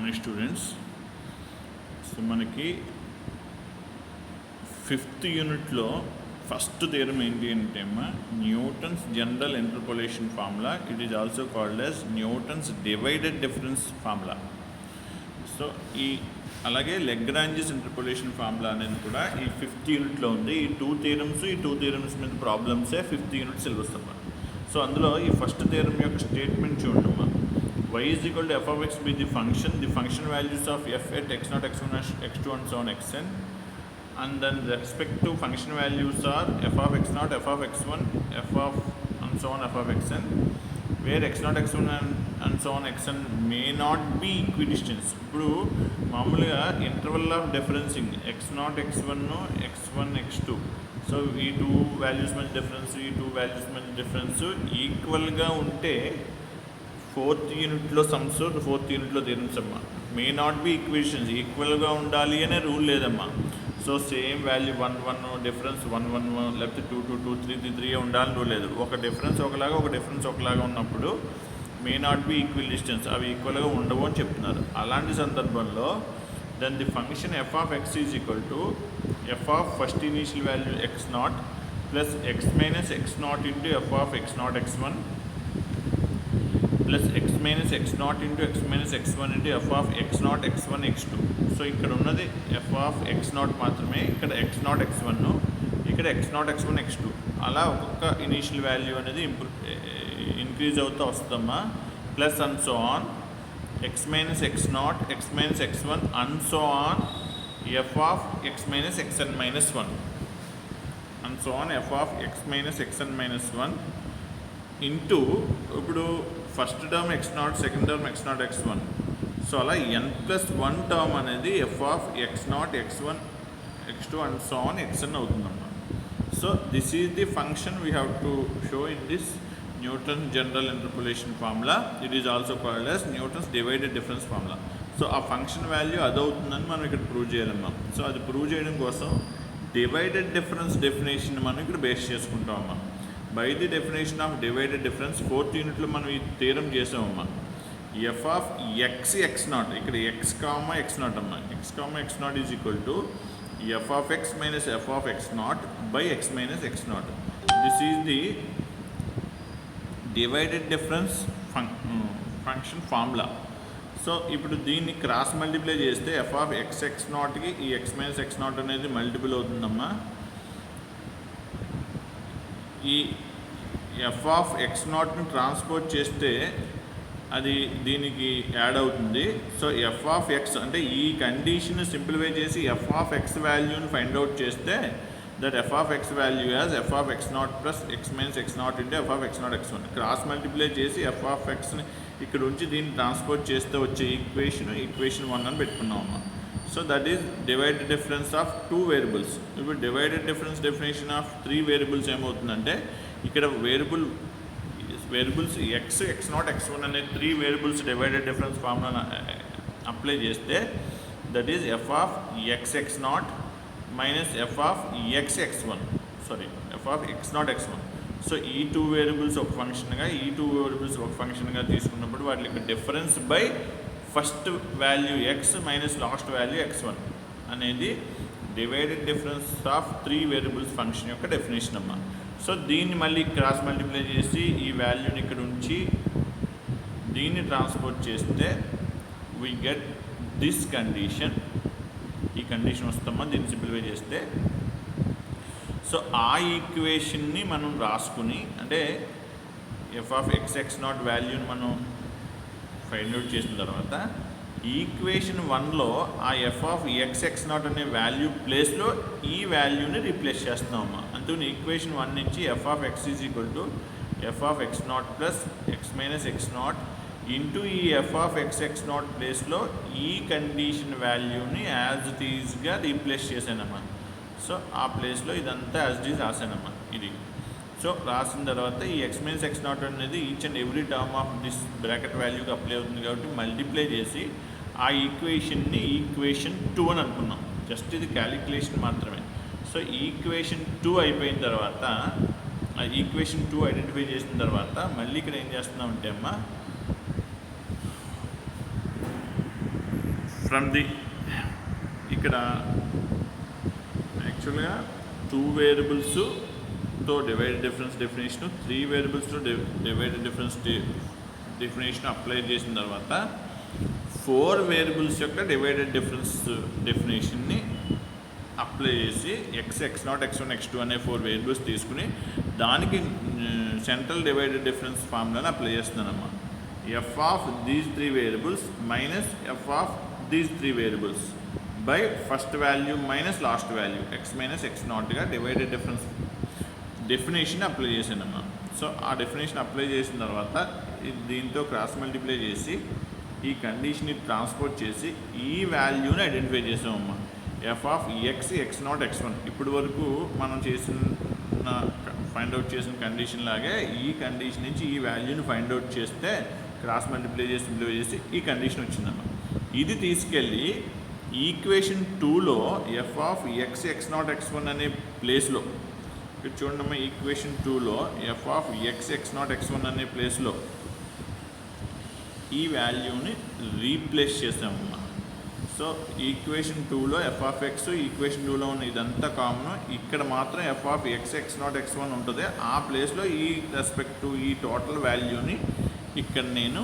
Morning students. So మనకి 5th యూనిట్లో first theorem ఏంటి అంటే Newton's general interpolation formula. It is also called as Newton's divided difference formula. So అలాగే Lagrange's interpolation formula అనేది కూడా ఈ 5th యూనిట్లో ఉంది. ఈ టూ థియరమ్స్ మీద ప్రాబ్లమ్సే 5th యూనిట్ సిలబస్ అన్నమాట. సో అందులో ఈ ఫస్ట్ థియరం యొక్క స్టేట్మెంట్ చూడమ్మా. y is equal to f of x be the function values of f at x0, x1, x2 and so on xn, and then respect to function values are f of x0, f of x1, f of and so on f of xn, where x0, x1 and so on xn may not be equidistant. ఇప్పుడు మామూలుగా interval of differencing x0, x1, x1, x2, so ఈ two values మధ్య difference ఈక్వల్గా ఉంటే 4th యూనిట్లో sums, 4th యూనిట్లో theorems అమ్మా. మే not B equations, ఈక్వల్గా ఉండాలి అనే రూల్ లేదమ్మా. సో సేమ్ వాల్యూ 1 1 డిఫరెన్స్ 1 1 లేకపోతే 2 2 2 3 3 ఉండాలని రూల్ లేదు. ఒక డిఫరెన్స్ ఒకలాగా ఉన్నప్పుడు may not be equal distance, అవి ఈక్వల్గా ఉండవు అని చెప్తున్నారు. అలాంటి సందర్భంలో then the function f of x is equal to F of first initial value x0 plus x minus x0 into f of x0 x1 plus x minus x0 into x minus x1 into f of x0 x1 x2. So ఇక్కడ ఉన్నది F of x0 మాత్రమే, ఇక్కడ x0 x1, ఇక్కడ x0 x1 x2. అలా ఒక్కొక్క initial value అనేది increase అవుతూ వస్తుందమ్మా. Plus and so on x minus x0, x minus x1 and so on F of x minus xn minus 1 and so on F of x minus xn minus 1 into ఇప్పుడు first term x0, second term x0 x1. So అలా n+1 term అనేది F of x0 x1 x2 and so on xn అవుతుందన్నమాట. So this is the function we have to show in this Newton general interpolation formula. It is also called as Newton's divided difference formula. So ఆ function value అది అవుతుందని మనం ఇక్కడ prove చేయాలమ్మా. So అది prove చేయడం కోసం డివైడెడ్ డిఫరెన్స్ డెఫినేషన్ మనం ఇక్కడ బేస్ చేసుకుంటామమ్మా. By the definition of divided difference 4th యూనిట్లో మనం ఈ థియరం చేసామమ్మా. ఎఫ్ ఆఫ్ ఎక్స్ x0, ఇక్కడ x, x0 అమ్మా. x, x0 is equal to F of X minus F of x0 by X minus x0. This is the divided difference function formula. So ఇప్పుడు దీన్ని cross multiply చేస్తే F of X x0కి ఈ X minus x0 అనేది multiple అవుతుందమ్మా. ఈ F of x0ని transport చేస్తే అది దీనికి యాడ్ అవుతుంది. సో ఎఫ్ ఆఫ్ ఎక్స్ అంటే ఈ కండిషన్ సింప్లిఫై చేసి ఎఫ్ ఆఫ్ ఎక్స్ వాల్యూని ఫైండ్ అవుట్ చేస్తే that F of X value as if of x0 plus X minus x0 into f of x0 x1. Cross multiply చేసి F of ఎక్స్ని ఇక్కడ ఉంచి దీన్ని transport చేస్తే వచ్చే ఈక్వేషన్ 1 అని పెట్టుకున్నాం అమ్మా. So that is divided difference of 2 variables. ఇప్పుడు divided difference definition of 3 variables ఏమవుతుందంటే ఇక్కడ వేరియబుల్స్ ఎక్స్, x0, x1 అనే 3 variables divided difference formula apply చేస్తే that is F of X x0 minus F of X x1, F of x0 x1. So ఈ 2 variables ఒక ఫంక్షన్గా తీసుకున్నప్పుడు వాటి difference by first value x minus last value x1 అనేది divided difference of 3 variables function యొక్క definition అమ్మా. So దీన్ని మళ్ళీ క్రాస్ మల్టిప్లై చేసి ఈ వాల్యూని ఇక్కడ ఉంచి దీన్ని ట్రాన్స్పోర్ట్ చేస్తే వీ గెట్ దిస్ కండిషన్. ఈ కండిషన్ వస్తామా దీన్ని సింప్లిఫై చేస్తే. సో ఆ ఈక్వేషన్ని మనం రాసుకుని అంటే ఎఫ్ ఆఫ్ ఎక్స్ x0 వాల్యూని మనం ఫైండ్ అవుట్ చేసిన తర్వాత ఈక్వేషన్ 1లో ఆ ఎఫ్ ఆఫ్ ఎక్స్ x0 అనే వాల్యూ ప్లేస్లో ఈ వాల్యూని రీప్లేస్ చేస్తున్నామమ్మా. అందుకని ఈక్వేషన్ 1 నుంచి F of x is equal to F of x0 plus X minus x0 into ఈ ఎఫ్ ఆఫ్ ఎక్స్ x0 ప్లేస్లో ఈ కండిషన్ వాల్యూని యాజ్ ఇట్ ఈజ్గా రీప్లేస్ చేశానమ్మా. సో ఆ ప్లేస్లో ఇదంతా యాజ్ ఇట్ ఈజ్ రాశానమ్మా ఇది. సో రాసిన తర్వాత ఈ ఎక్స్ మైనస్ x0 అనేది each and every term of this bracket వాల్యూకి అప్లై అవుతుంది కాబట్టి మల్టిప్లై చేసి ఆ ఈక్వేషన్ని ఈక్వేషన్ 2 అని అనుకున్నాం. జస్ట్ ఇది క్యాలిక్యులేషన్ మాత్రమే. సో ఈక్వేషన్ 2 అయిపోయిన తర్వాత ఆ ఈక్వేషన్ 2 ఐడెంటిఫై చేసిన తర్వాత మళ్ళీ ఇక్కడ ఏం చేస్తున్నామంటే అమ్మా ఫ్రమ్ ది ఇక్కడ యాక్చువల్గా 2 వేరియబుల్స్తో డివైడెడ్ డిఫరెన్స్ డెఫినేషను, 3 వేరియబుల్స్తో డివైడెడ్ డిఫరెన్స్ డెఫినేషన్ అప్లై చేసిన తర్వాత 4 వేరియబుల్స్ యొక్క డివైడెడ్ డిఫరెన్స్ డెఫినేషన్ని అప్లై చేసి x0, x1, x2 అనే 4 వేరియబుల్స్ తీసుకుని దానికి సెంట్రల్ డివైడెడ్ డిఫరెన్స్ ఫార్ములాని అప్లై చేస్తున్నానమ్మా. f of these 3 variables minus f of these 3 variables by first value minus last value x minus x0గా డివైడెడ్ డిఫరెన్స్ డెఫినేషన్ అప్లై చేశానమ్మా. So ఆ definition apply చేసిన తర్వాత దీంతో క్రాస్ మల్టిప్లై చేసి ఈ కండిషన్ని ట్రాన్స్పోర్ట్ చేసి ఈ వాల్యూని identify చేసామమ్మా. f of x0, x1 ఇప్పటి వరకు మనం ఫైండ్ అవుట్ చేసిన కండిషన్ లాగే ఈ కండిషన్ నుంచి ఈ వాల్యూని ఫైండ్ అవుట్ చేస్తే క్రాస్ మల్టిప్లై చేసి ఈ కండిషన్ వచ్చిందమ్మా. ఇది తీసుకెళ్ళి ఈక్వేషన్ 2లో f ఆఫ్ x0, x1 అనే ప్లేస్లో ఇక్కడ చూడమ్మా, ఈక్వేషన్ 2లో f ఆఫ్ x0, x1 అనే ప్లేస్లో ఈ వాల్యూని రీప్లేస్ చేసామమ్మా. సో ఈక్వేషన్ 2లో f ఆఫ్ x, ఈక్వేషన్ 2లో ఉన్న ఇదంతా కామన్, ఇక్కడ మాత్రం f ఆఫ్ x0, x1 ఉంటుంది. ఆ ప్లేస్లో ఈ రెస్పెక్ట్ టు ఈ టోటల్ వాల్యూని ఇక్కడ నేను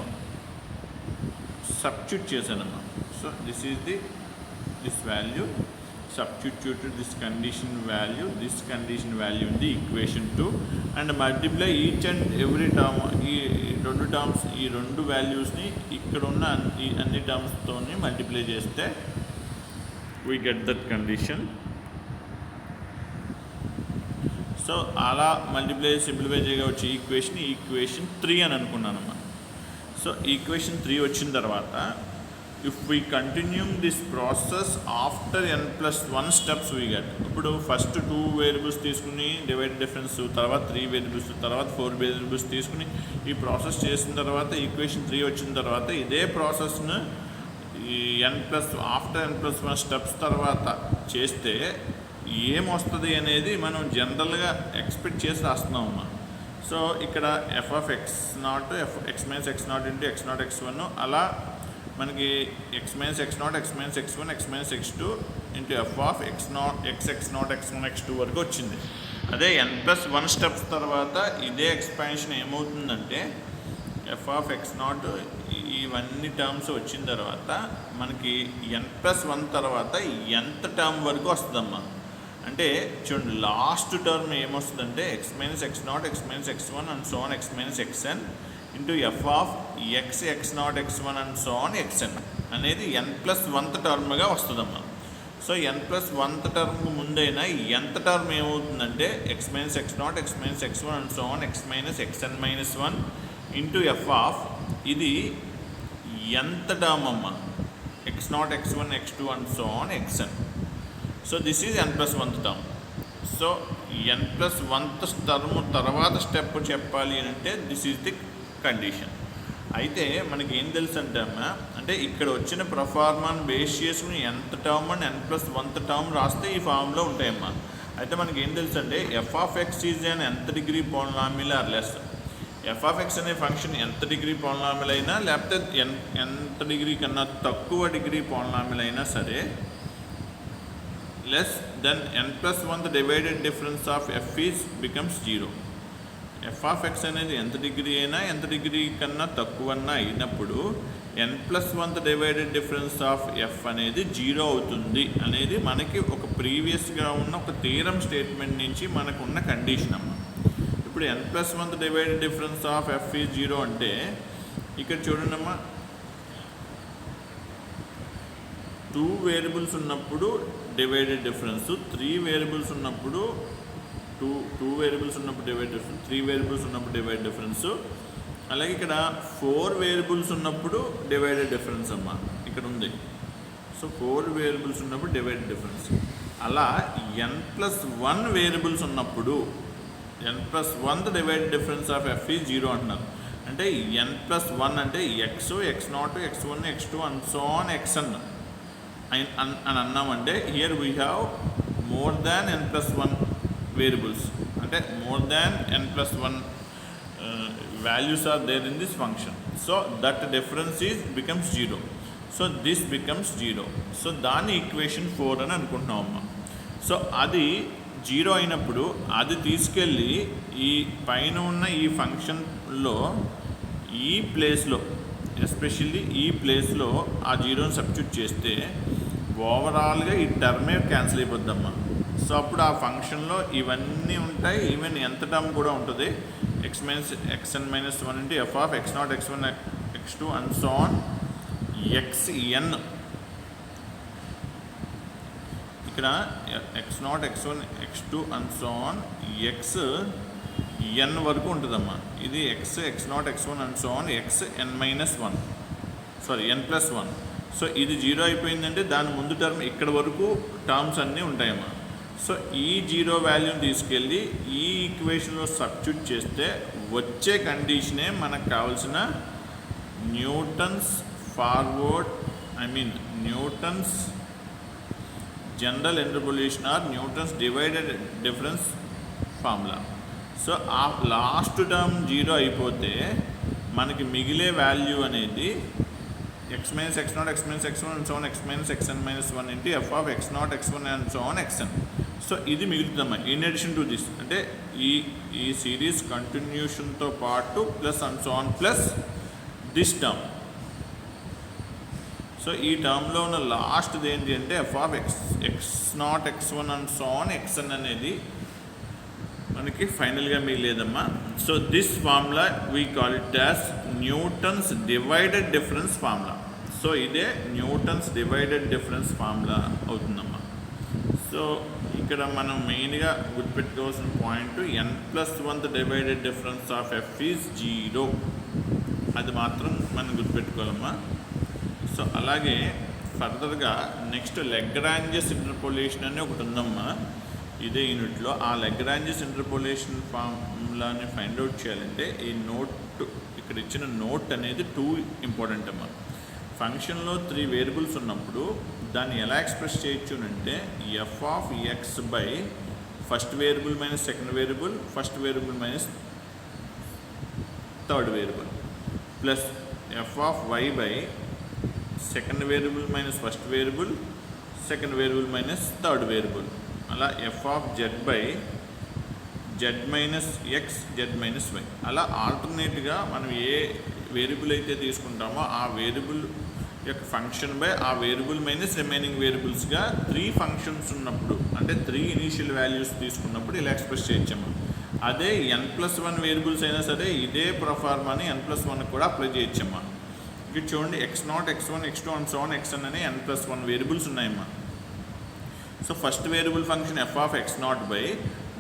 సబ్స్టిట్యూట్ చేశానమ్మా. So this value substituted this condition value in the equation 2 and multiply each and every term, ఈ రెండు టర్మ్స్, ఈ రెండు వాల్యూస్ని ఇక్కడ ఉన్న అన్ని టర్మ్స్తోని మల్టిప్లై చేస్తే we get that condition. So అలా సింప్లిఫై చేయగా వచ్చే ఈక్వేషన్ 3 అని అనుకున్నానమ్మా. సో ఈక్వేషన్ 3 వచ్చిన తర్వాత if we continue this process after n+1 steps we get, ఇప్పుడు ఫస్ట్ 2 వేరియబుల్స్ తీసుకుని డివైడ్ డిఫరెన్స్, తర్వాత 3 వేరియబుల్స్, తర్వాత 4 వేరియబుల్స్ తీసుకుని ఈ ప్రాసెస్ చేసిన తర్వాత ఈక్వేషన్ 3 వచ్చిన తర్వాత ఇదే ప్రాసెస్ను ఈ ఆఫ్టర్ n+1 స్టెప్స్ తర్వాత చేస్తే ఏమొస్తుంది అనేది మనం జనరల్గా ఎక్స్పెక్ట్ చేసి రాస్తున్నామమ్మా. సో ఇక్కడ f of x0, x minus x0 into x0, x1 అలా మనకి x minus x0, x minus x1, x minus x2 into f of x0, x0, x1, x2 వరకు వచ్చింది. అదే n+1 స్టెప్స్ తర్వాత ఇదే ఎక్స్పాన్షన్ ఏమవుతుందంటే f ఆఫ్ x0 ఇవన్నీ terms వచ్చిన తర్వాత మనకి n+1 తర్వాత nth టర్మ్ వరకు వస్తుందమ్మా. అంటే చూడండి, లాస్ట్ టర్మ్ ఏమొస్తుందంటే x minus x0, x minus x1 and so on x minus xn into f of x0, x1 and so on xn అనేది n+1th టర్మ్గా వస్తుందమ్మా. సో n+1th టర్మ్ ముందైనా nth టర్మ్ ఏమవుతుందంటే x minus x0, x minus x1 and so on x minus xn minus 1 into f of ఇది nth term అమ్మా, x0, x1, x2 and so on xn. So this is n+1th term. So n+1th term తర్వాత step చెప్పాలి అంటే this is the condition. అయితే మనకి ఏం తెలుసు అంటే అమ్మా, అంటే ఇక్కడ వచ్చిన ప్రొఫార్మాను బేస్ చేసుకుని nth term and n+1th term రాస్తే ఈ ఫామ్లో ఉంటాయమ్మా. అయితే మనకి ఏం తెలుసు అంటే f of x is an nth degree polynomial or less. f of x అనే ఫంక్షన్ nth డిగ్రీ పాలినామియల్ అయినా లేకపోతే nth డిగ్రీ కన్నా తక్కువ డిగ్రీ పాలినామియల్ అయినా సరే less than n+1th divided difference of f is becomes 0. f of x అనేది ఎంత degree అయినా ఎంత డిగ్రీ కన్నా తక్కువన్నా అయినప్పుడు n+1th divided difference of f అనేది 0 అవుతుంది అనేది మనకి ఒక ప్రీవియస్గా ఉన్న ఒక థీరం స్టేట్మెంట్ నుంచి మనకున్న కండిషన్ అమ్మ. ఇప్పుడు n+1th divided difference of f is 0 అంటే ఇక్కడ చూడండి అమ్మా, 2 వేరియబుల్స్ ఉన్నప్పుడు డివైడెడ్ డిఫరెన్స్, 3 వేరియబుల్స్ ఉన్నప్పుడు 2 వేరియబుల్స్ ఉన్నప్పుడు డివైడ్ డిఫరెన్స్, 3 వేరియబుల్స్ ఉన్నప్పుడు డివైడ్ డిఫరెన్స్, అలాగే ఇక్కడ 4 వేరియబుల్స్ ఉన్నప్పుడు డివైడెడ్ డిఫరెన్స్ అమ్మా ఇక్కడ ఉంది. సో 4 వేరియబుల్స్ ఉన్నప్పుడు డివైడెడ్ డిఫరెన్స్. అలా n+1 వేరియబుల్స్ ఉన్నప్పుడు n+1th divided difference of f is 0 అంటున్నారు. అంటే n+1 అంటే x, x0, x1, x2 and so on xn అని అన్నామంటే here we have more than n+1 variables, అంటే more than n+1 values are there in this function. So that difference is becomes 0. So this becomes 0. So దాన్ని equation 4 అని అనుకుంటున్నాం అమ్మ. So అది 0 అయినప్పుడు అది తీసుకెళ్ళి ఈ పైన ఉన్న ఈ ఫంక్షన్లో ఈ ప్లేస్లో, ఎస్పెషల్లీ ఈ ప్లేస్లో ఆ 0ని సబ్స్టిట్యూట్ చేస్తే ఓవరాల్గా ఈ టర్మే క్యాన్సిల్ అయిపోద్దమ్మా. సో అప్పుడు ఆ ఫంక్షన్లో ఇవన్నీ ఉంటాయి, ఈవెన్ ఎంత టర్మ్ కూడా ఉంటుంది. xn minus 1 into f of x0 x1 x2 and so on xn. ఇక్కడ x0 x1 x2 and so on xn వరకు ఉంటుందమ్మా. ఇది x0 x1 and so on xn minus 1, sorry n+1. So ఇది 0 అయిపోయిందంటే దాని ముందు టర్మ్ ఇక్కడ వరకు టర్మ్స్ అన్నీ ఉంటాయమ్మా. సో ఈ 0 వాల్యూని తీసుకెళ్ళి ఈ ఈక్వేషన్లో సబ్స్టిట్యూట్ చేస్తే వచ్చే కండిషనే మనకు కావాల్సిన Newton's Newton's general interpolation or Newton's divided difference formula. So ఆ లాస్ట్ టర్మ్ 0 అయిపోతే మనకి మిగిలే వాల్యూ అనేది x minus x0 x minus x1 and so on x minus xn minus 1 into f of x0 x1 and so on xn. So ఇది మిగులుతుందమ్మా. In addition to this అంటే ఈ series కంటిన్యూషన్తో పాటు plus and so on plus this term. So ఈ టర్మ్లో ఉన్న లాస్ట్ది ఏంటి అంటే f of x0 x1 and so on xn అనేది మనకి ఫైనల్గా మిగిలేదమ్మా. So this formula we call it as Newton's divided difference formula. So ఇదే న్యూటన్స్ డివైడెడ్ డిఫరెన్స్ ఫార్ములా అవుతుందమ్మా. సో ఇక్కడ మనం మెయిన్గా గుర్తుపెట్టుకోవాల్సిన point n+1 divided difference of F is 0. అది మాత్రం మనం గుర్తుపెట్టుకోవాలమ్మా. సో అలాగే ఫర్దర్గా నెక్స్ట్ లెగ్రాంజెస్ ఇంటర్పోలేషన్ అని ఒకటి ఉందమ్మా ఇదే యూనిట్లో. ఆ లెగ్రాంజెస్ ఇంటర్పోలేషన్ ఫార్ములాని ఫైండ్ అవుట్ చేయాలంటే ఈ నోట్, ఇక్కడ ఇచ్చిన నోట్ అనేది 2 ఇంపార్టెంట్ అమ్మా. ఫంక్షన్లో 3 వేరియబుల్స్ ఉన్నప్పుడు దాన్ని ఎలా ఎక్స్ప్రెస్ చేయొచ్చు అంటే f of x by first variable minus second variable, first variable minus third variable, plus f of y by second variable minus first variable, second variable minus third variable. అలా f of z by z minus x z minus y. అలా ఆల్టర్నేట్గా మనం ఏ variable అయితే తీసుకుంటామో ఆ variable యొక్క function by ఆ variable minus remaining వేరియబుల్స్గా 3 functions ఉన్నప్పుడు అంటే 3 ఇనీషియల్ వాల్యూస్ తీసుకున్నప్పుడు ఇలా ఎక్స్ప్రెస్ చేయొచ్చమ్మా. అదే n+1 వేరియబుల్స్ అయినా సరే ఇదే ప్రొఫార్మాని n+1 కూడా అప్లై చేయొచ్చమ్మా. ఇక్కడ చూడండి x0 x1 x2 and so on xn అని n+1 వేరియబుల్స్ ఉన్నాయమ్మా. So first variable function f of x0 by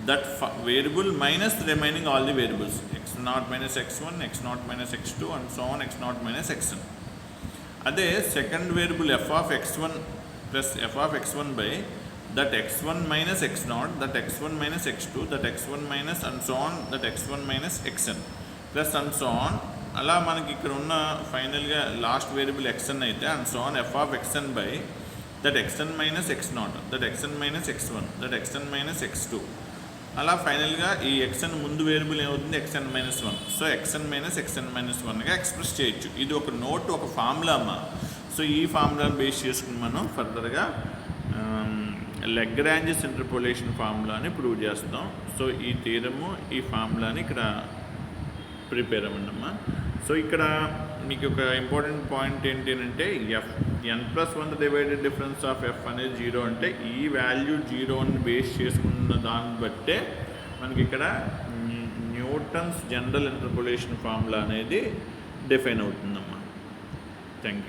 that variable minus remaining all the variables x0 minus x1 x0 minus x2 and so on x0 minus xn. అదే second variable F of x1 plus f of x1 by that x1 minus x0 that x1 minus x2 that x1 minus and so on that x1 minus xn plus and so on. అలా మనకి ఇక్కడ ఉన్న ఫైనల్గా last variable xn అయితే and so on F of xn by that xn minus x0 that xn minus x1 that xn minus x2. అలా ఫైనల్గా ఈ xn ముందు వేరియబుల్ ఏమవుతుంది xn minus 1. So xn minus xn minus 1గా express చేయొచ్చు. ఇది ఒక నోట్, ఒక ఫార్ములా అమ్మా. సో ఈ ఫార్ములాని బేస్ చేసుకుని మనం ఫర్దర్గా లెగ్రాంజెస్ ఇంటర్పోలేషన్ ఫార్ములాని ప్రూవ్ చేస్తాం. సో ఈ థీరము ఈ ఫార్ములాని ఇక్కడ ప్రిపేర్ అవ్వండమ్మా. సో ఇక్కడ మీకు ఒక ఇంపార్టెంట్ పాయింట్ ఏంటి అంటే n+1 divided difference of F అనేది 0 అంటే ఈ వాల్యూ 0 అని బేస్ చేసుకున్న దాన్ని బట్టే మనకి ఇక్కడ న్యూటన్స్ జనరల్ ఇంటర్పోలేషన్ ఫార్ములా అనేది డిఫైన్ అవుతుందమ్మా. Thank you.